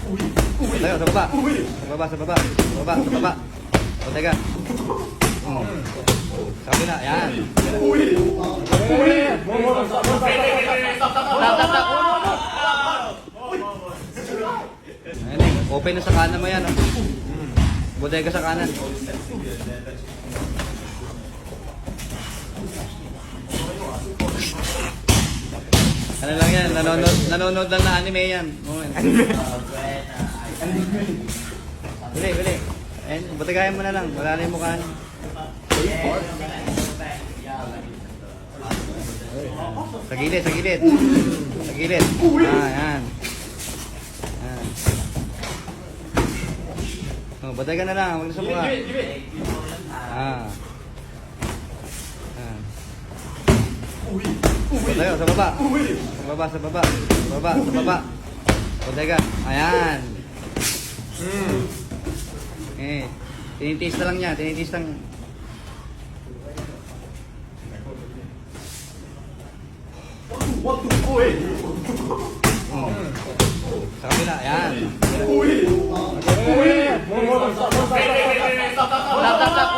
Tayo, sa baba. Sa baba, sa baba. Sa baba, sa baba. O, teka. Sa kabila, yan. Tap. Ayan eh, open na sa kanan mo yan. Oh. Bodega sa kanan. Ano lang yan, nanonood lang na anime yan. Bili. Ayan, bodegayan mo na lang, wala na yung mukha niya. Sa gilid. Sa gilid. Yan. Oh, bodega na lang, wag na sa mukha. Tayo, sa baba. Sa baba. Bodega. Ayan. Tinitiis na lang niya. Sa kabila, ayan. Tap.